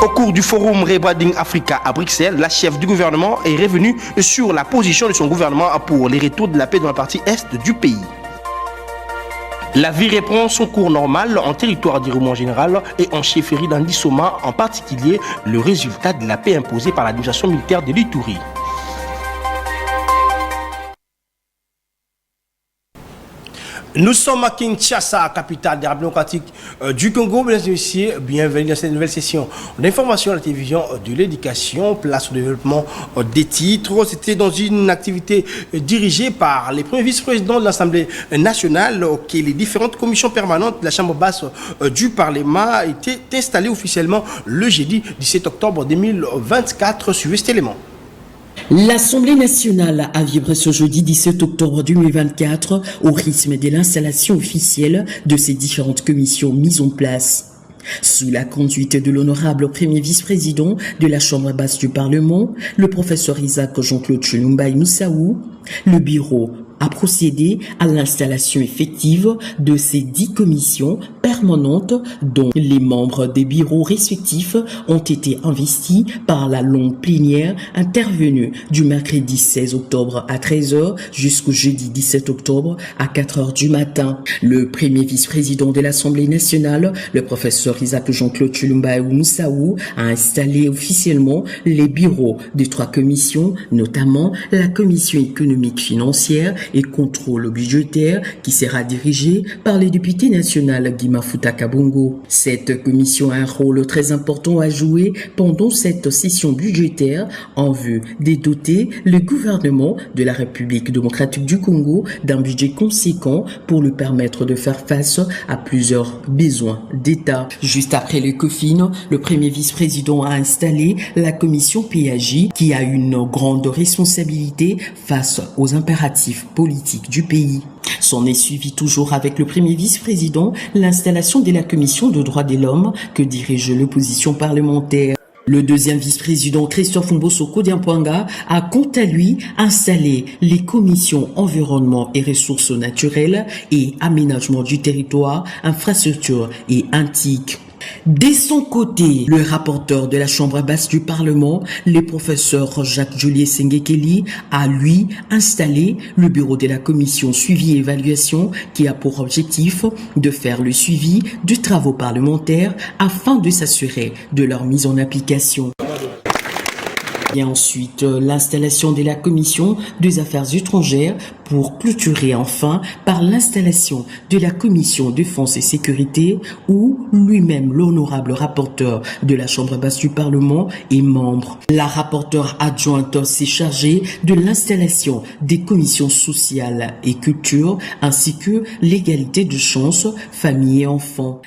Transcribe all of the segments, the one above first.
Au cours du forum Rebranding Africa à Bruxelles, la chef du gouvernement est revenue sur la position de son gouvernement pour les retours de la paix dans la partie est du pays. La vie reprend son cours normal en territoire d'Irumu en général et en chefferie d'Andissoma en particulier, le résultat de la paix imposée par l'administration militaire de l'Ituri. Nous sommes à Kinshasa, capitale de la République démocratique du Congo. Mesdames et messieurs, bienvenue dans cette nouvelle session d'information à la télévision de l'éducation, place au développement des titres. C'était dans une activité dirigée par les premiers vice-présidents de l'Assemblée nationale que les différentes commissions permanentes de la Chambre basse du Parlement étaient installées officiellement le jeudi 17 octobre 2024. Suivez cet élément. L'Assemblée nationale a vibré ce jeudi 17 octobre 2024 au rythme de l'installation officielle de ces différentes commissions mises en place. Sous la conduite de l'honorable premier vice-président de la Chambre basse du Parlement, le professeur Isaac Jean-Claude Chilumba Moussaou, le bureau a procédé à l'installation effective de ces 10 commissions permanentes dont les membres des bureaux respectifs ont été investis par la longue plénière intervenue du mercredi 16 octobre à 13h jusqu'au jeudi 17 octobre à 4h du matin. Le premier vice-président de l'Assemblée nationale, le professeur Isaac Jean-Claude Chilumba Moussaou, a installé officiellement les bureaux de 3 commissions, notamment la commission économique financière et contrôle budgétaire qui sera dirigée par le député national Guy Mafuta Kabongo. Cette commission a un rôle très important à jouer pendant cette session budgétaire en vue de doter le gouvernement de la République démocratique du Congo d'un budget conséquent pour lui permettre de faire face à plusieurs besoins d'État. Juste après le COFIN, le premier vice-président a installé la commission PAJ qui a une grande responsabilité face aux impératifs politiques du pays. S'en est suivi toujours avec le premier vice-président l'installation de la commission de droits de l'homme que dirige l'opposition parlementaire. Le deuxième vice-président Christophe Mbosoko Diampouanga a quant à lui installé les commissions environnement et ressources naturelles et aménagement du territoire, infrastructure et antique. De son côté, le rapporteur de la Chambre basse du Parlement, le professeur Jacques-Juliet Sengekeli, a lui installé le bureau de la commission suivi et évaluation qui a pour objectif de faire le suivi des travaux parlementaires afin de s'assurer de leur mise en application. Et ensuite, l'installation de la commission des affaires étrangères pour clôturer enfin par l'installation de la commission défense et sécurité où lui-même l'honorable rapporteur de la Chambre basse du Parlement est membre. La rapporteure adjointe s'est chargée de l'installation des commissions sociales et culture ainsi que l'égalité de chance, famille et enfants.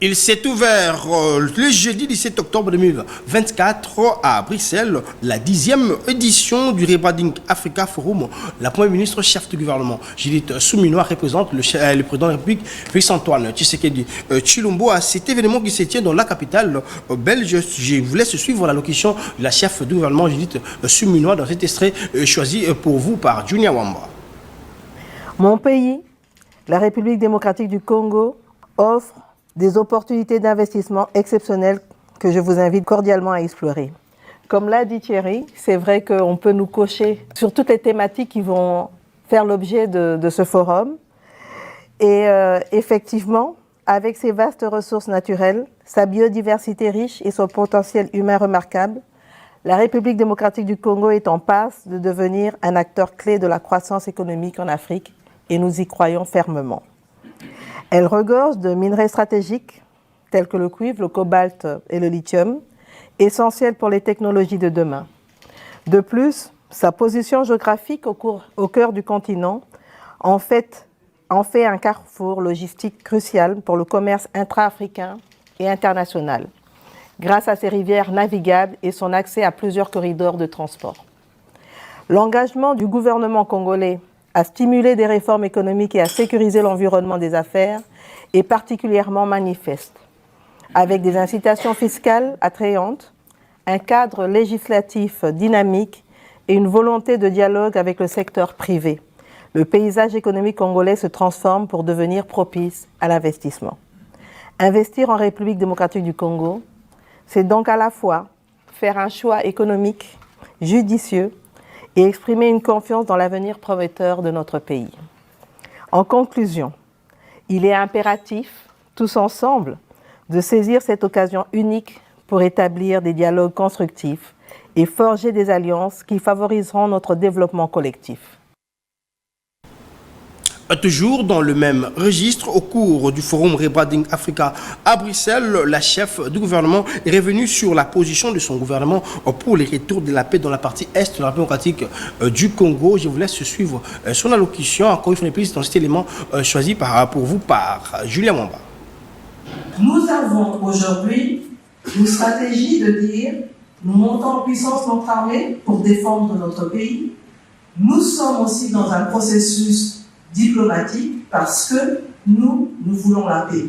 Il s'est ouvert le jeudi 17 octobre 2024 à Bruxelles, la 10e édition du Rebranding Africa Forum. La première ministre chef du gouvernement, Judith Suminwa, représente le président de la République, Félix-Antoine Tshisekedi Tshilombo, à cet événement qui se tient dans la capitale belge. Je vous laisse suivre l'allocution de la chef du gouvernement, Judith Suminwa, dans cet extrait choisi pour vous par Junior Wamba. Mon pays, la République démocratique du Congo, offre des opportunités d'investissement exceptionnelles que je vous invite cordialement à explorer. Comme l'a dit Thierry, c'est vrai qu'on peut nous cocher sur toutes les thématiques qui vont faire l'objet de ce forum. Et effectivement, avec ses vastes ressources naturelles, sa biodiversité riche et son potentiel humain remarquable, la République démocratique du Congo est en passe de devenir un acteur clé de la croissance économique en Afrique et nous y croyons fermement. Elle regorge de minerais stratégiques tels que le cuivre, le cobalt et le lithium, essentiels pour les technologies de demain. De plus, sa position géographique au cœur du continent en fait un carrefour logistique crucial pour le commerce intra-africain et international, grâce à ses rivières navigables et son accès à plusieurs corridors de transport. L'engagement du gouvernement congolais à stimuler des réformes économiques et à sécuriser l'environnement des affaires est particulièrement manifeste, avec des incitations fiscales attrayantes, un cadre législatif dynamique et une volonté de dialogue avec le secteur privé. Le paysage économique congolais se transforme pour devenir propice à l'investissement. Investir en République démocratique du Congo, C'est donc à la fois faire un choix économique judicieux et exprimer une confiance dans l'avenir prometteur de notre pays. En conclusion, il est impératif, tous ensemble, de saisir cette occasion unique pour établir des dialogues constructifs et forger des alliances qui favoriseront notre développement collectif. Toujours dans le même registre, au cours du forum Rebranding Africa à Bruxelles, la chef du gouvernement est revenue sur la position de son gouvernement pour le retour de la paix dans la partie est de la République démocratique du Congo. Je vous laisse suivre son allocution, encore une fois de plus, dans cet élément choisi pour vous par Julien Mwamba. Nous avons aujourd'hui une stratégie de dire nous montons en puissance notre armée pour défendre notre pays. Nous sommes aussi dans un processus diplomatique parce que nous voulons la paix.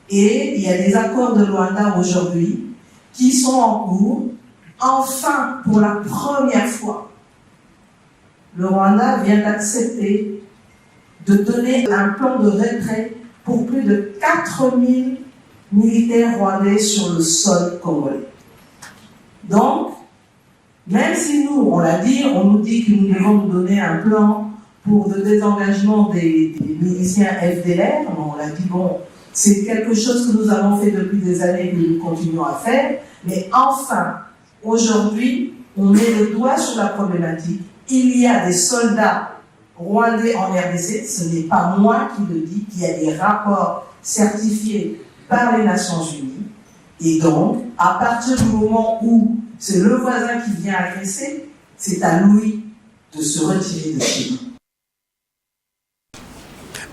Et il y a des accords de Luanda aujourd'hui qui sont en cours. Enfin, pour la première fois, le Rwanda vient d'accepter de donner un plan de retrait pour plus de 4000 militaires rwandais sur le sol congolais. Donc, même si nous, on l'a dit, on nous dit que nous devons nous donner un plan pour le désengagement des miliciens FDLR, on l'a dit, bon, c'est quelque chose que nous avons fait depuis des années et que nous continuons à faire, mais enfin, aujourd'hui, on met le doigt sur la problématique. Il y a des soldats rwandais en RDC, ce n'est pas moi qui le dis, il y a des rapports certifiés par les Nations Unies, et donc, à partir du moment où c'est le voisin qui vient agresser, c'est à lui de se retirer de chez nous.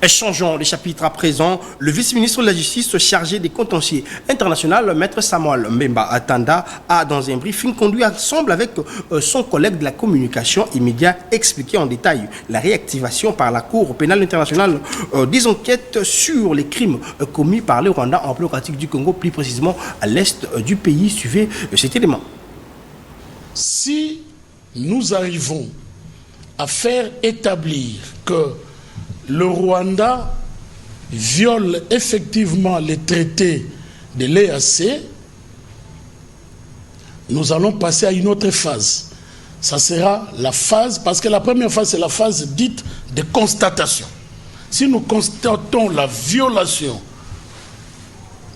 Changeons les chapitres à présent. Le vice-ministre de la Justice chargé des contentieux internationaux, Maître Samuel Mbemba Atanda, a dans un briefing conduit ensemble avec son collègue de la communication immédiat expliqué en détail la réactivation par la Cour pénale internationale des enquêtes sur les crimes commis par le Rwanda en République démocratique du Congo, plus précisément à l'est du pays. Suivez cet élément. Si nous arrivons à faire établir que le Rwanda viole effectivement les traités de l'EAC, nous allons passer à une autre phase. Ça sera la phase, parce que la première phase, c'est la phase dite de constatation. Si nous constatons la violation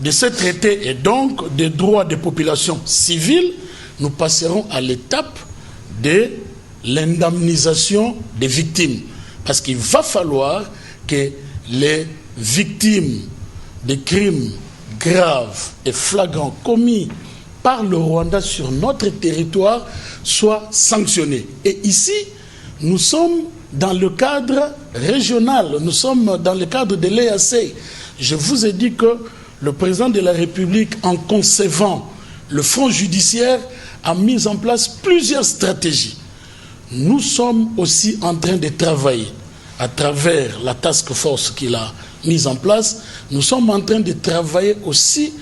de ces traités et donc des droits des populations civiles, nous passerons à l'étape de l'indemnisation des victimes. Parce qu'il va falloir que les victimes de crimes graves et flagrants commis par le Rwanda sur notre territoire soient sanctionnées. Et ici, nous sommes dans le cadre régional, nous sommes dans le cadre de l'EAC. Je vous ai dit que le président de la République, en concevant le front judiciaire, a mis en place plusieurs stratégies. Nous sommes aussi en train de travailler à travers la task force qu'il a mise en place. Nous sommes en train de travailler aussi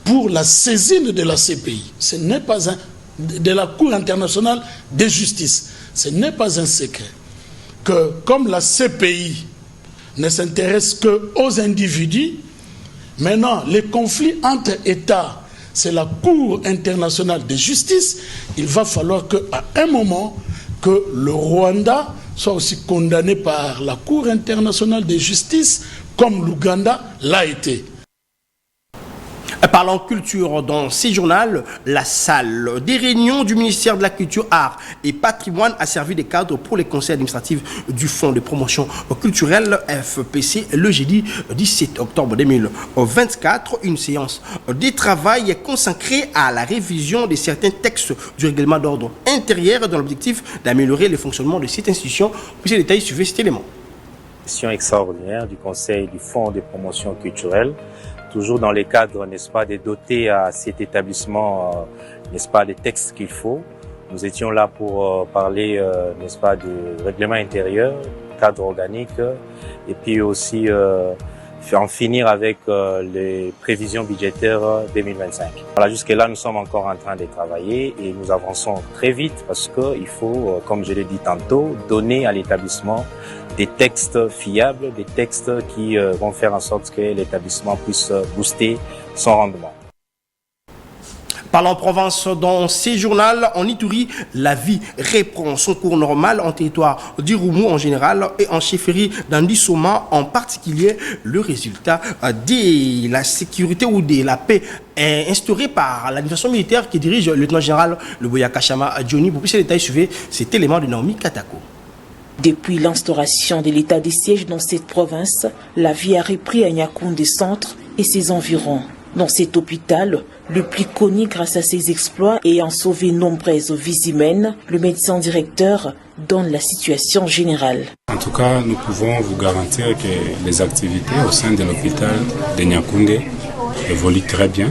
pour la saisine de la CPI. Ce n'est pas de la Cour internationale de justice. Ce n'est pas un secret que comme la CPI ne s'intéresse qu'aux individus, maintenant les conflits entre États, c'est la Cour internationale de justice. Il va falloir qu'à un moment, que le Rwanda soit aussi condamné par la Cour internationale de justice, comme l'Ouganda l'a été. Parlant culture dans ces journaux, la salle des réunions du ministère de la Culture, Art et Patrimoine a servi de cadre pour les conseils administratifs du Fonds de promotion culturelle FPC le jeudi 17 octobre 2024. Une séance de travail est consacrée à la révision de certains textes du règlement d'ordre intérieur dans l'objectif d'améliorer le fonctionnement de cette institution. Plus de détails, suivez cet élément. Session extraordinaire du Conseil du Fonds de promotion culturelle. Toujours dans les cadres, n'est-ce pas, de doter à cet établissement, n'est-ce pas, des textes qu'il faut. Nous étions là pour parler, n'est-ce pas, du règlement intérieur, cadre organique, et puis aussi en finir avec les prévisions budgétaires 2025. Voilà, jusque-là, nous sommes encore en train de travailler et nous avançons très vite parce qu'il faut, comme je l'ai dit tantôt, donner à l'établissement des textes fiables, des textes qui vont faire en sorte que l'établissement puisse booster son rendement. Parlons Provence, dans ces journaux en Ituri, la vie reprend son cours normal en territoire d'Irumu en général et en chefferie d'Andissoma en particulier. Le résultat de la sécurité ou de la paix est instauré par l'administration militaire qui dirige le lieutenant général Luboya Kashama Johnny. Pour plus de détails, suivez cet élément de Naomi Katako. Depuis l'instauration de l'état de siège dans cette province, la vie a repris à Nyakoundé Centre et ses environs. Dans cet hôpital, le plus connu grâce à ses exploits et ayant sauvé nombreuses vies humaines, le médecin directeur donne la situation générale. En tout cas, nous pouvons vous garantir que les activités au sein de l'hôpital de Nyakoundé évoluent très bien.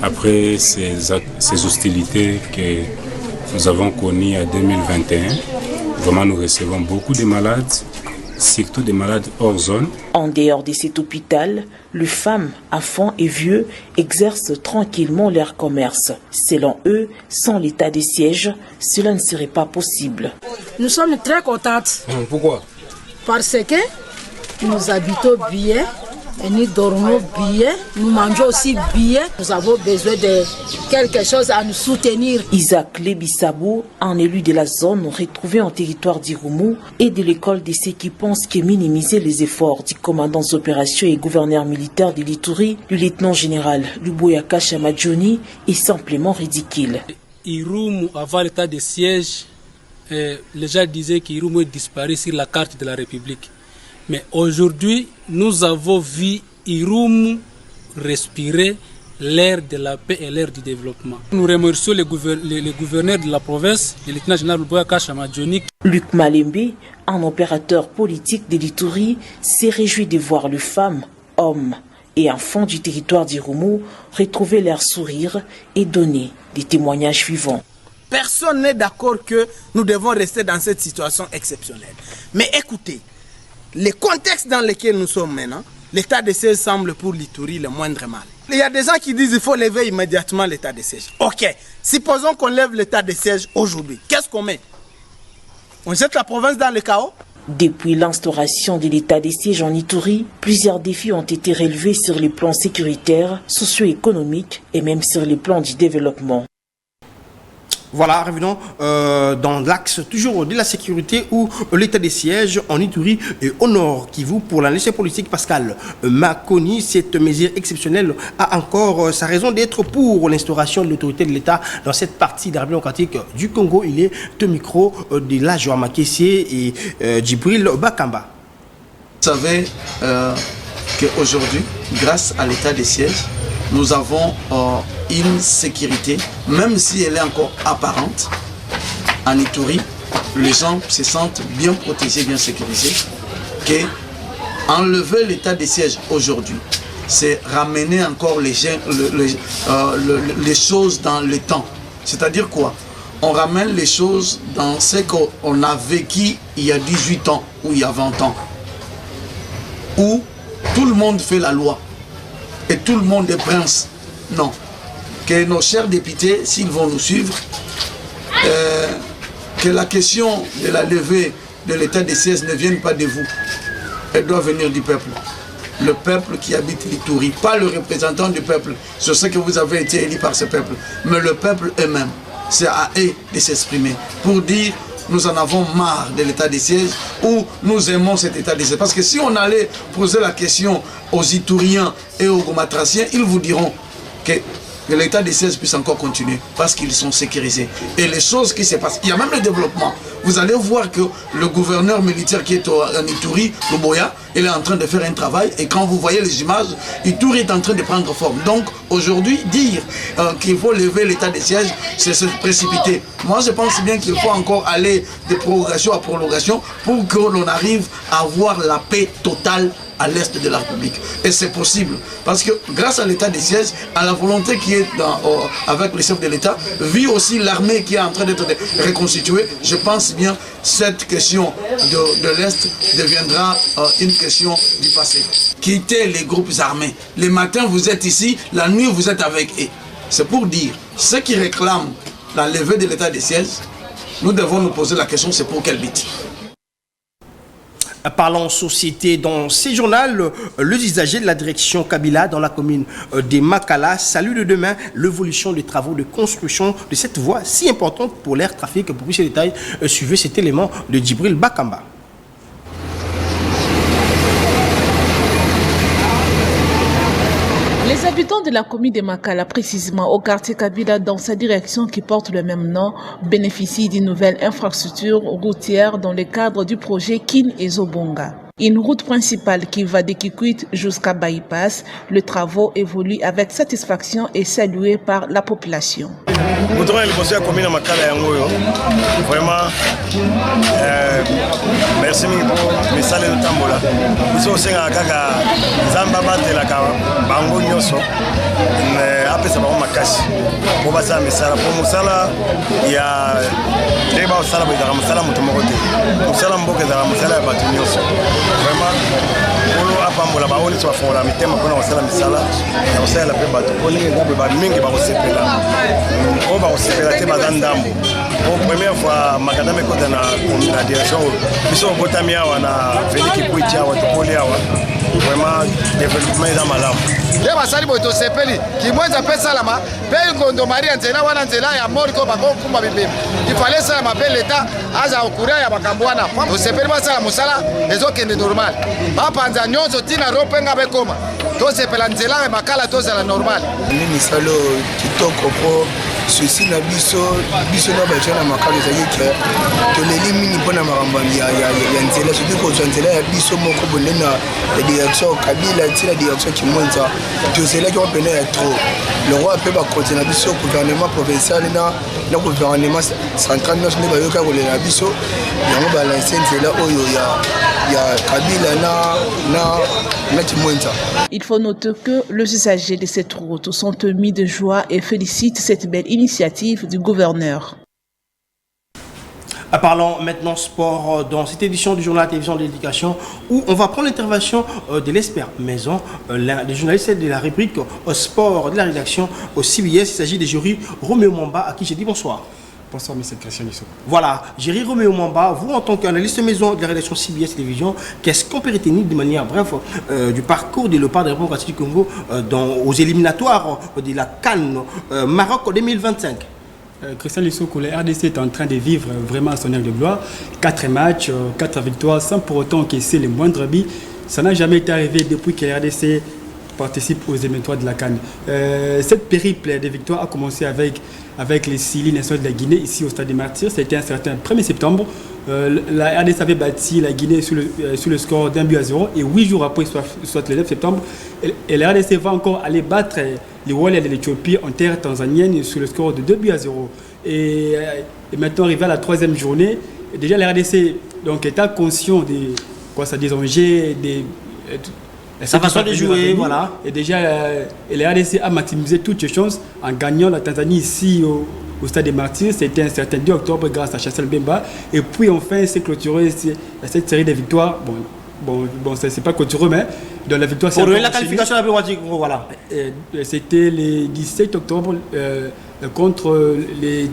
Après ces hostilités que nous avons connues en 2021, vraiment nous recevons beaucoup de malades, surtout des malades hors zone. En dehors de cet hôpital, les femmes, enfants et vieux exercent tranquillement leur commerce. Selon eux, sans l'état de siège, cela ne serait pas possible. Nous sommes très contentes. Pourquoi? Parce que nous habitons bien, et nous dormons bien, nous mangeons aussi bien. Nous avons besoin de quelque chose à nous soutenir. Isaac Lebissabou, un élu de la zone retrouvé en territoire d'Irumu et de l'école de ceux qui pensent que minimiser les efforts du commandant des opérations et gouverneur militaire de l'Ituri, le lieutenant général Luboya Kashama Johnny, est simplement ridicule. Irumu, avant l'état de siège, les gens disaient qu'Irumu est disparu sur la carte de la République. Mais aujourd'hui, nous avons vu Irumu respirer l'air de la paix et l'air du développement. Nous remercions les gouverneurs de la province, le lieutenant général Luboya Kashama Johnny. Luc Malembe, un opérateur politique de l'Ituri, s'est réjoui de voir les femmes, hommes et enfants du territoire d'Irumu retrouver leur sourire et donner des témoignages vivants. Personne n'est d'accord que nous devons rester dans cette situation exceptionnelle. Mais écoutez, le contexte dans lequel nous sommes maintenant, l'état de siège semble pour l'Ituri le moindre mal. Il y a des gens qui disent qu'il faut lever immédiatement l'état de siège. Ok, supposons qu'on lève l'état de siège aujourd'hui. Qu'est-ce qu'on met? On jette la province dans le chaos? Depuis l'instauration de l'état de siège en Ituri, plusieurs défis ont été relevés sur les plans sécuritaires, socio-économiques et même sur les plans du développement. Voilà, revenons dans l'axe toujours de la sécurité où l'état des sièges en Ituri et au nord Kivu pour l'analyste politique Pascal Makoni. Cette mesure exceptionnelle a encore sa raison d'être pour l'instauration de l'autorité de l'État dans cette partie de la République démocratique du Congo. Il est au micro de la Joama Kessié et Djibril Bakamba. Vous savez qu'aujourd'hui, grâce à l'état des sièges, nous avons une sécurité, même si elle est encore apparente. En Ituri, les gens se sentent bien protégés, bien sécurisés. Que enlever l'état des sièges aujourd'hui, c'est ramener encore les choses dans le temps. C'est-à-dire quoi? On ramène les choses dans ce qu'on a vécu il y a 18 ans ou il y a 20 ans. Où tout le monde fait la loi et tout le monde est prince. Non. Que nos chers députés, s'ils vont nous suivre, que la question de la levée de l'état des sièges ne vienne pas de vous. Elle doit venir du peuple. Le peuple qui habite l'Ituri, pas le représentant du peuple. Je sais que vous avez été élu par ce peuple, mais le peuple eux-mêmes. C'est à eux de s'exprimer pour dire nous en avons marre de l'état des sièges ou nous aimons cet état des sièges. Parce que si on allait poser la question aux Ituriens et aux Gomatraciens, ils vous diront que l'état des sièges puisse encore continuer parce qu'ils sont sécurisés. Et les choses qui se passent, il y a même le développement. Vous allez voir que le gouverneur militaire qui est en Ituri, Luboya, il est en train de faire un travail et quand vous voyez les images, Ituri est en train de prendre forme. Donc aujourd'hui, dire qu'il faut lever l'état des sièges, c'est se précipiter. Moi je pense bien qu'il faut encore aller de prorogation à prolongation pour que l'on arrive à avoir la paix totale à l'est de la République. Et c'est possible. Parce que grâce à l'état des sièges, à la volonté qui est avec les chefs de l'État, vu aussi l'armée qui est en train d'être reconstituée, je pense bien cette question de l'Est deviendra une question du passé. Quittez les groupes armés. Le matin, vous êtes ici, la nuit, vous êtes avec eux. C'est pour dire, ceux qui réclament la levée de l'état des sièges, nous devons nous poser la question, c'est pour quel but? Parlant société dans ces journaux, le usager de la direction Kabila dans la commune des Makala salue de demain l'évolution des travaux de construction de cette voie si importante pour l'air trafic. Pour plus de détails, suivez cet élément de Djibril Bakamba. Les habitants de la commune de Makala, précisément au quartier Kabila, dans sa direction qui porte le même nom, bénéficient d'une nouvelle infrastructure routière dans le cadre du projet Kin et Zobonga. Une route principale qui va de Kikwit jusqu'à Bypass, les travaux évoluent avec satisfaction et salués par la population. Vraiment, merci pour mes salles de Tambola. Nous sommes aussi à Zambaba de la Bango Nyoso. Après ça va au Makashi. Pour passer à mes salles, pour Moussala, il y a des bas au Sala de Moussala Moutomokote. Moussala Mboke de la Moussala Batunyoso. Vraiment, pour nous, à Pambola, on est sur la forme, mais thème qu'on a au Sala Missala, et au Sala Pe Bato. On est là, Mingi Barosepela. On va aussi faire la Bazandambo. Pour la première fois, Makadam est dans la direction. Ils sont au Botamia, on a Félix Kouitia, on a Topolia. Vraiment, développement est dans ma lame. Les Massali Boto Sepeli, qui moins appelle Salama, Belle Gondomari, Anzela, Wananzela, et à Moriko, Bako, Kumba Bibé. Il fallait ça, m'appelle l'État, Aza Okura, et à Bakambouana. Au Sepeli, Masala Moussala, les autres qui sont normales. Papa Nzanyon, Zotina, Ropenga Bekoma. Tous ces Pelanzela, et Makala, tous à la normale. Nisalo, Kitoko, ceci na biso na bacha na makalo ezali ke toleli mingi mpona makambo ya nzela soki kozwa nzela ya biso moko bonde na direction Kabila ti la direction Kimwenza tozelaki mpena ya trop le roi mpe bakonte na biso gouvernement provincial na gouvernement central nyonso nde bayoka kolela biso yango balanse nzela oyo ya Kabila na Kimwenza. Il faut noter que les usagers de cette route sont émus de joie et félicitent cette belle initiative du gouverneur. Parlons maintenant sport dans cette édition du journal de la télévision de l'éducation où on va prendre l'intervention de l'Espère Maison, l'un des journalistes de la rubrique sport de la rédaction au CBS. Il s'agit de Jerry Roméo Mamba à qui j'ai dit bonsoir. Bonsoir, M. Christian Lissou. Voilà, Jerry Roméo Mamba, vous en tant qu'analyste maison de la rédaction CBS Télévision, qu'est-ce qu'on peut retenir de manière bref du parcours des Léopards de la République du Congo aux éliminatoires de la CAN Maroc 2025? Christian Lissou, le RDC est en train de vivre vraiment à son heure de gloire. 4 matchs, 4 victoires, sans pour autant encaisser les moindres billes. Ça n'a jamais été arrivé depuis que le RDC participe aux éliminatoires de la CAN. Cette périple de victoires a commencé avec les Sili nationaux de la Guinée, ici au Stade des Martyrs. C'était un certain 1er septembre. La RDC avait bâti la Guinée sur le score d'1-0. Et 8 jours après, soit le 9 septembre, et la RDC va encore aller battre les Wallets de l'Éthiopie en terre tanzanienne sur le score de 2-0. Et maintenant, arrivé à la 3e journée, déjà la RDC donc, était conscient de des enjeux, sa façon de jouer, voilà. Et déjà, la RDC a maximisé toutes ses chances en gagnant la Tanzanie ici au Stade des Martyrs. C'était un certain 2 octobre grâce à Chassel Bemba. Et puis enfin, c'est clôturé cette série de victoires. Bon, c'est pas clôturé, mais dans la victoire... Pour la qualification de la voilà. C'était le 17 octobre contre les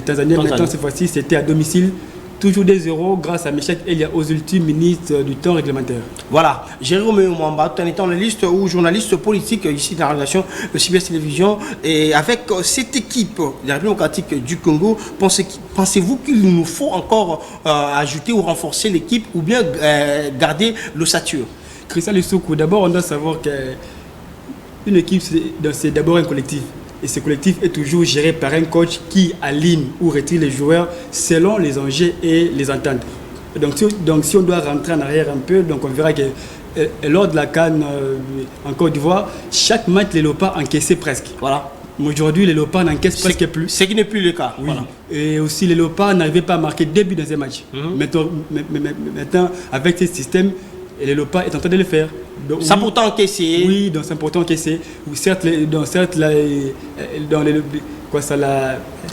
Tanzaniens. Maintenant, cette fois-ci, c'était à domicile. Toujours 2-0 grâce à Michel Elia aux ultimes minutes du temps réglementaire. Voilà, Jérôme Mwamba, tout en étant analyste ou journaliste politique ici dans la relation de CBS Télévision. Et avec cette équipe de la République démocratique du Congo, pensez-vous qu'il nous faut encore ajouter ou renforcer l'équipe ou bien garder l'ossature? Christian Lissoukou, d'abord on doit savoir qu'une équipe c'est d'abord un collectif. Et ce collectif est toujours géré par un coach qui aligne ou retire les joueurs selon les enjeux et les ententes. Donc si on doit rentrer en arrière un peu, donc on verra que lors de la CAN en Côte d'Ivoire, chaque match les Léopards encaissaient presque. Voilà. Aujourd'hui les Léopards n'encaissent presque plus. Ce qui n'est plus le cas. Oui. Voilà. Et aussi les Léopards n'arrivaient pas à marquer début dans un match. Maintenant avec ce système, les Léopards est en train de le faire. Donc, ça pourtant encaissé. Oui, donc c'est important encaissé. Certes,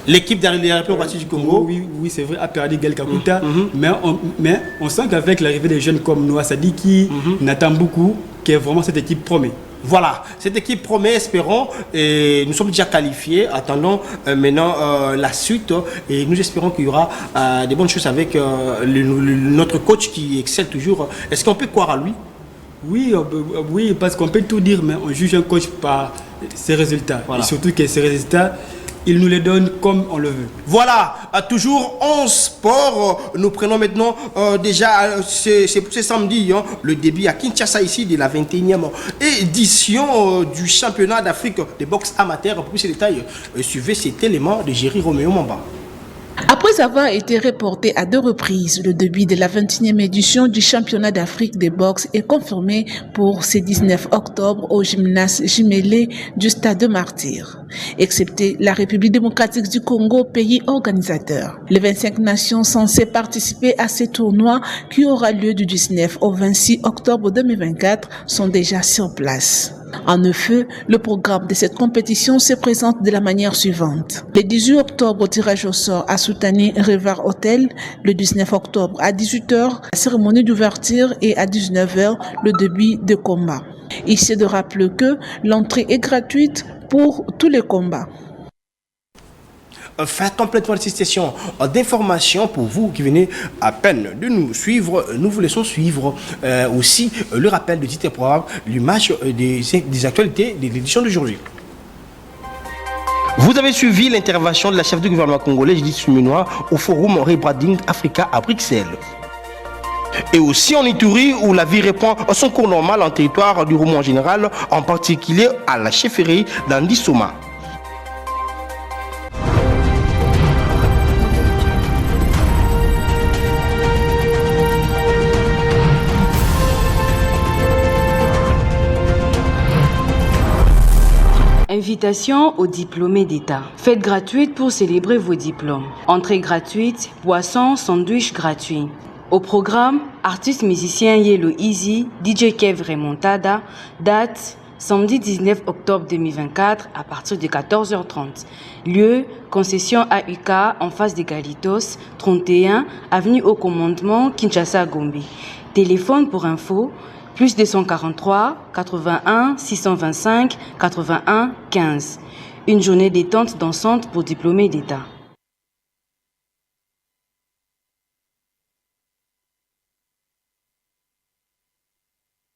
l'équipe de la République démocratique du Congo, oui, c'est vrai, a perdu Gaël Kakuta, mais on sent qu'avec l'arrivée des jeunes comme Noah Sadiki, Nathan Boukou, que vraiment cette équipe promet. Voilà, cette équipe promet, espérons, et nous sommes déjà qualifiés, attendons maintenant la suite, et nous espérons qu'il y aura des bonnes choses avec notre coach qui excelle toujours. Est-ce qu'on peut croire à lui? Oui, parce qu'on peut tout dire, mais on juge un coach par ses résultats. Voilà. Et surtout que ses résultats, il nous les donne comme on le veut. Voilà, toujours en sport. Nous prenons maintenant déjà, c'est ce samedi, le début à Kinshasa ici de la 21e édition du championnat d'Afrique de boxe amateur. Pour plus de détails, suivez cet élément de Jerry Roméo Mamba. Après avoir été reporté à 2 reprises, le début de la 21e édition du championnat d'Afrique de boxe est confirmé pour ce 19 octobre au gymnase Jimélé du Stade de Martyrs, excepté la République démocratique du Congo, pays organisateur. Les 25 nations censées participer à ce tournoi qui aura lieu du 19 au 26 octobre 2024 sont déjà sur place. En effet, le programme de cette compétition se présente de la manière suivante. Le 18 octobre, tirage au sort à Soutani River Hotel. Le 19 octobre à 18h, la cérémonie d'ouverture et à 19h, le début de combat. Ici de rappeler que l'entrée est gratuite pour tous les combats. Faire complètement cette session d'information pour vous qui venez à peine de nous suivre. Nous vous laissons suivre aussi le rappel de titre programme, l'image des actualités de l'édition d'aujourd'hui. Vous avez suivi l'intervention de la chef du gouvernement congolais, Judith Suminwa, au forum Rebranding Africa à Bruxelles. Et aussi en Ituri, où la vie reprend son cours normal en territoire du Roumo en général, en particulier à la chefferie d'Andisoma. Invitation aux diplômés d'État. Fête gratuite pour célébrer vos diplômes. Entrée gratuite, boissons, sandwich gratuits. Au programme, artiste musicien Yellow Easy, DJ Kev Remontada, date samedi 19 octobre 2024 à partir de 14h30. Lieu, concession AUK en face des Galitos, 31, avenue au commandement, Kinshasa Gombe. Téléphone pour info, plus 243 81 625 81 15. Une journée détente dansante pour diplômés d'État.